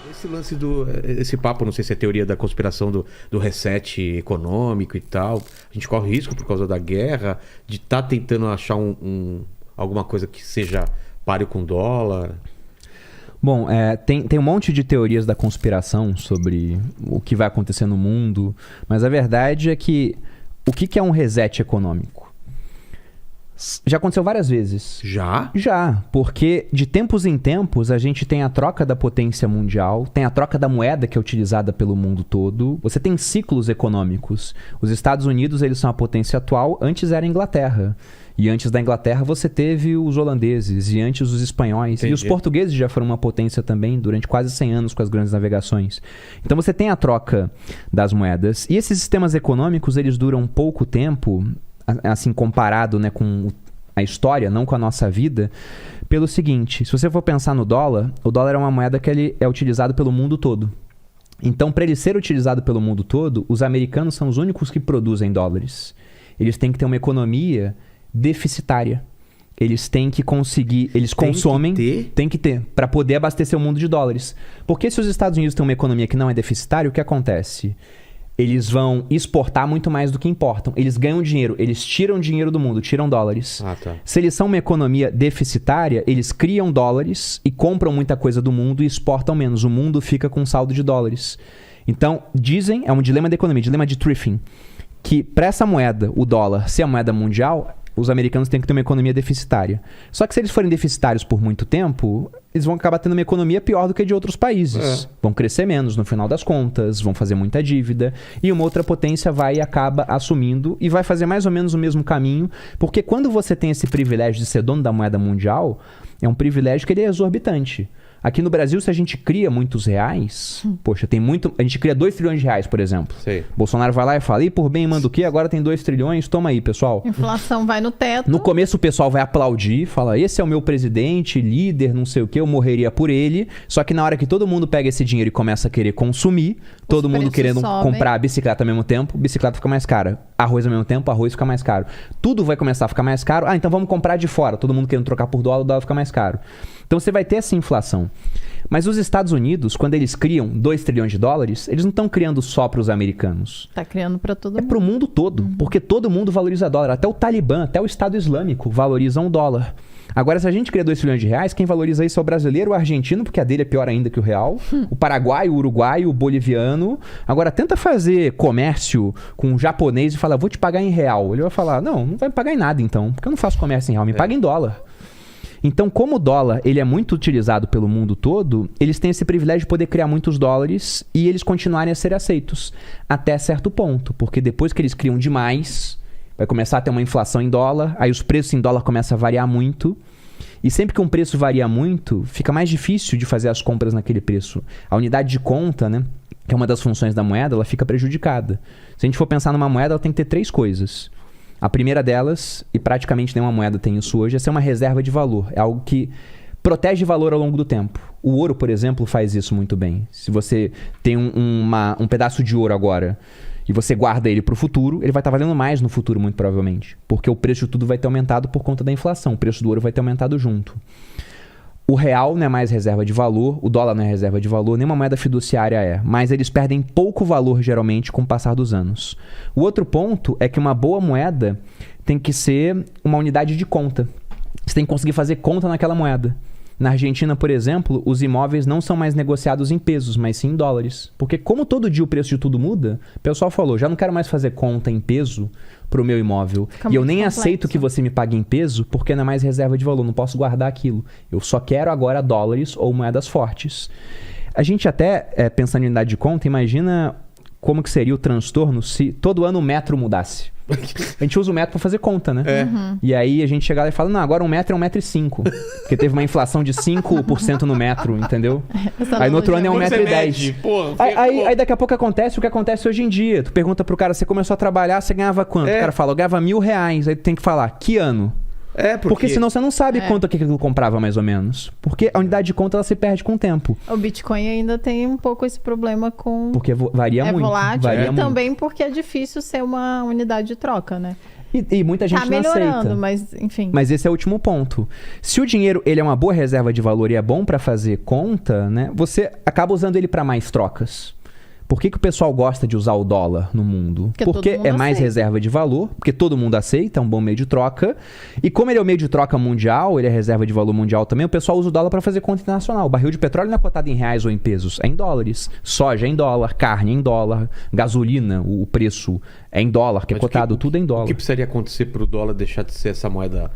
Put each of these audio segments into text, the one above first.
Esse lance esse papo, não sei se é teoria da conspiração do reset econômico e tal. A gente corre risco por causa da guerra, de estar tentando achar alguma coisa que seja páreo com dólar. Bom, tem um monte de teorias da conspiração sobre o que vai acontecer no mundo, mas a verdade é que o que é um reset econômico? Já aconteceu várias vezes. Já? Já, porque de tempos em tempos a gente tem a troca da potência mundial, tem a troca da moeda que é utilizada pelo mundo todo. Você tem ciclos econômicos. Os Estados Unidos, eles são a potência atual, antes era a Inglaterra. E antes da Inglaterra você teve os holandeses, e antes os espanhóis. Entendi. E os portugueses já foram uma potência também durante quase 100 anos com as grandes navegações. Então você tem a troca das moedas. E esses sistemas econômicos, eles duram pouco tempo, assim, comparado, né, com a história, não com a nossa vida, pelo seguinte: se você for pensar no dólar, o dólar é uma moeda que ele é utilizado pelo mundo todo. Então, para ele ser utilizado pelo mundo todo, os americanos são os únicos que produzem dólares. Eles têm que ter uma economia deficitária. Eles têm que conseguir, eles consomem, tem que ter, para poder abastecer o mundo de dólares. Porque se os Estados Unidos têm uma economia que não é deficitária, o que acontece? Eles vão exportar muito mais do que importam. Eles ganham dinheiro, eles tiram dinheiro do mundo, tiram dólares. Ah, tá. Se eles são uma economia deficitária, eles criam dólares e compram muita coisa do mundo e exportam menos. O mundo fica com saldo de dólares. Então, dizem, é um dilema da economia, dilema de Triffin, que para essa moeda, o dólar, ser a moeda mundial, os americanos têm que ter uma economia deficitária. Só que se eles forem deficitários por muito tempo, eles vão acabar tendo uma economia pior do que a de outros países. Vão crescer menos no final das contas, vão fazer muita dívida, e uma outra potência vai e acaba assumindo e vai fazer mais ou menos o mesmo caminho, porque quando você tem esse privilégio de ser dono da moeda mundial, é um privilégio que ele é exorbitante. Aqui no Brasil, se a gente cria muitos reais, poxa, tem muito... A gente cria 2 trilhões de reais, por exemplo. Sei. Bolsonaro vai lá e fala, e por bem manda o quê? Agora tem 2 trilhões, toma aí, pessoal. Inflação vai no teto. No começo o pessoal vai aplaudir, fala, esse é o meu presidente, líder, não sei o quê, eu morreria por ele. Só que na hora que todo mundo pega esse dinheiro e começa a querer consumir, todo mundo querendo comprar bicicleta ao mesmo tempo, bicicleta fica mais cara. Arroz ao mesmo tempo, arroz fica mais caro. Tudo vai começar a ficar mais caro. Ah, então vamos comprar de fora. Todo mundo querendo trocar por dólar, o dólar fica mais caro. Então você vai ter essa inflação. Mas os Estados Unidos, quando eles criam 2 trilhões de dólares, eles não estão criando só para os americanos. Está criando para todo mundo. É para o mundo todo, porque todo mundo valoriza dólar. Até o Talibã, até o Estado Islâmico valorizam o dólar. Agora, se a gente cria 2 trilhões de reais, quem valoriza isso é o brasileiro, o argentino, porque a dele é pior ainda que o real, o paraguaio, o uruguaio, o boliviano. Agora, tenta fazer comércio com um japonês e falar, vou te pagar em real. Ele vai falar, não vai me pagar em nada então, porque eu não faço comércio em real, me paga em dólar. Então, como o dólar ele é muito utilizado pelo mundo todo, eles têm esse privilégio de poder criar muitos dólares e eles continuarem a ser aceitos até certo ponto. Porque depois que eles criam demais, vai começar a ter uma inflação em dólar, aí os preços em dólar começam a variar muito. E sempre que um preço varia muito, fica mais difícil de fazer as compras naquele preço. A unidade de conta, né, que é uma das funções da moeda, ela fica prejudicada. Se a gente for pensar numa moeda, ela tem que ter 3 coisas. A primeira delas, e praticamente nenhuma moeda tem isso hoje, é ser uma reserva de valor. É algo que protege valor ao longo do tempo. O ouro, por exemplo, faz isso muito bem. Se você tem um pedaço de ouro agora e você guarda ele para o futuro, ele vai estar valendo mais no futuro, muito provavelmente. Porque o preço de tudo vai ter aumentado por conta da inflação. O preço do ouro vai ter aumentado junto. O real não é mais reserva de valor, o dólar não é reserva de valor, nenhuma moeda fiduciária é. Mas eles perdem pouco valor, geralmente, com o passar dos anos. O outro ponto é que uma boa moeda tem que ser uma unidade de conta. Você tem que conseguir fazer conta naquela moeda. Na Argentina, por exemplo, os imóveis não são mais negociados em pesos, mas sim em dólares. Porque como todo dia o preço de tudo muda, o pessoal falou, já não quero mais fazer conta em peso para o meu imóvel. E eu nem aceito que você me pague em peso, porque não é mais reserva de valor, não posso guardar aquilo. Eu só quero agora dólares ou moedas fortes. A gente até, pensando em unidade de conta, imagina como que seria o transtorno se todo ano o metro mudasse. A gente usa o metro pra fazer conta, né? E aí a gente chega lá e fala, não, agora 1 metro é 1,05 m. Porque teve uma inflação de 5% no metro, entendeu? Aí no outro ano é 1,10 m. Aí daqui a pouco acontece o que acontece hoje em dia. Tu pergunta pro cara, você começou a trabalhar, você ganhava quanto? O cara fala, eu ganhava R$1.000. Aí tu tem que falar, que ano? Porque senão você não sabe quanto aquilo comprava mais ou menos. Porque a unidade de conta ela se perde com o tempo. O Bitcoin ainda tem um pouco esse problema com... Porque varia muito. Volátil varia e também porque é difícil ser uma unidade de troca, né? E muita gente Tá não melhorando, aceita. mas enfim. Mas esse é o último ponto. Se o dinheiro ele é uma boa reserva de valor e é bom para fazer conta, né? Você acaba usando ele para mais trocas. Por que o pessoal gosta de usar o dólar no mundo? Porque Porque todo mundo é mais aceita. reserva de valor, porque todo mundo aceita, é um bom meio de troca. E como ele é o meio de troca mundial, ele é reserva de valor mundial também, o pessoal usa o dólar para fazer conta internacional. O barril de petróleo não é cotado em reais ou em pesos, é em dólares. Soja é em dólar, carne é em dólar, gasolina, o preço é em dólar, que é Mas cotado tudo em O dólar. que precisaria acontecer pro dólar deixar de ser essa moeda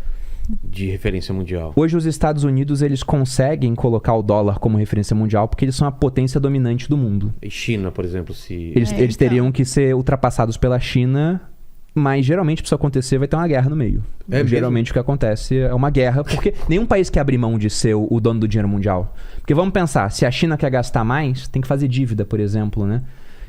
de referência mundial? Hoje os Estados Unidos eles conseguem colocar o dólar como referência mundial porque eles são a potência dominante do mundo. E China, por exemplo, se... Eles então. teriam que ser ultrapassados pela China, mas geralmente para isso acontecer vai ter uma guerra no meio. É mesmo? Geralmente o que acontece é uma guerra, porque nenhum país quer abrir mão de ser o dono do dinheiro mundial. Porque vamos pensar, se a China quer gastar mais, tem que fazer dívida, por exemplo, né?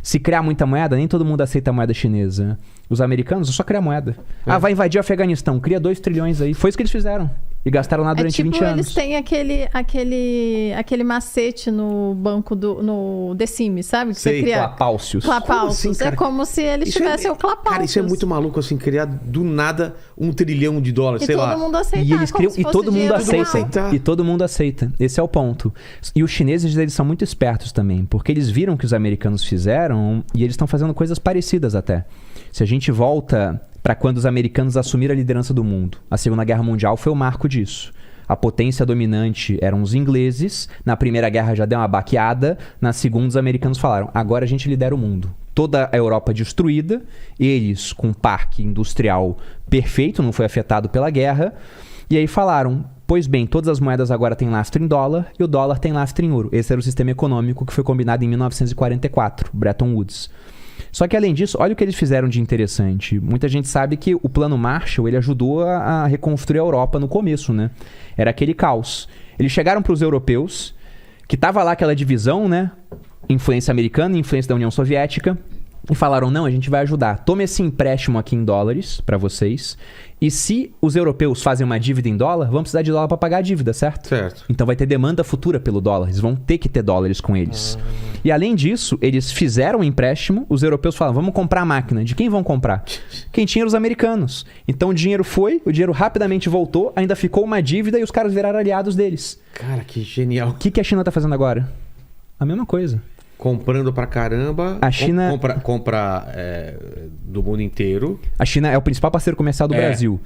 Se criar muita moeda, nem todo mundo aceita a moeda chinesa. Os americanos só criam moeda. Ah, vai invadir o Afeganistão, cria 2 trilhões aí. Foi isso que eles fizeram. E gastaram lá durante 20 anos. Eles têm aquele macete no banco no The Sims, sabe? Que Sei, você cria Clapaucios. clapaucios. Como assim, cara? É como se eles Isso tivessem o clapaucios. Cara, isso é muito maluco, assim, criar do nada $1 trilhão, E sei todo lá. mundo aceitar, E eles como criam, se e fosse todo mundo dinheiro aceita. real. aceita. E todo mundo aceita. Esse é o ponto. E os chineses, eles são muito espertos também, porque eles viram o que os americanos fizeram e eles estão fazendo coisas parecidas até. Se a gente volta para quando os americanos assumiram a liderança do mundo, a Segunda Guerra Mundial foi o marco disso. A potência dominante eram os ingleses. Na Primeira Guerra já deu uma baqueada. Na Segunda, os americanos falaram: agora a gente lidera o mundo. Toda a Europa destruída. Eles com um parque industrial perfeito, não foi afetado pela guerra. E aí falaram: pois bem, todas as moedas agora têm lastro em dólar e o dólar tem lastro em ouro. Esse era o sistema econômico que foi combinado em 1944, Bretton Woods. Só que além disso, olha o que eles fizeram de interessante. Muita gente sabe que o Plano Marshall ele ajudou a reconstruir a Europa no começo, né? Era aquele caos. Eles chegaram para os europeus, que tava lá aquela divisão, né? Influência americana, influência da União Soviética. E falaram: não, a gente vai ajudar. Tome esse empréstimo aqui em dólares para vocês. E se os europeus fazem uma dívida em dólar, vão precisar de dólar para pagar a dívida, certo? Certo. Então vai ter demanda futura pelo dólar. Eles vão ter que ter dólares com eles. E além disso, eles fizeram um empréstimo. Os europeus falaram: vamos comprar a máquina. De quem vão comprar? Quem tinha era os americanos. Então o dinheiro foi, o dinheiro rapidamente voltou, ainda ficou uma dívida e os caras viraram aliados deles. Cara, que genial. O que a China tá fazendo agora? A mesma coisa. Comprando pra caramba. A China- Compra do mundo inteiro. A China é o principal parceiro comercial do É. Brasil.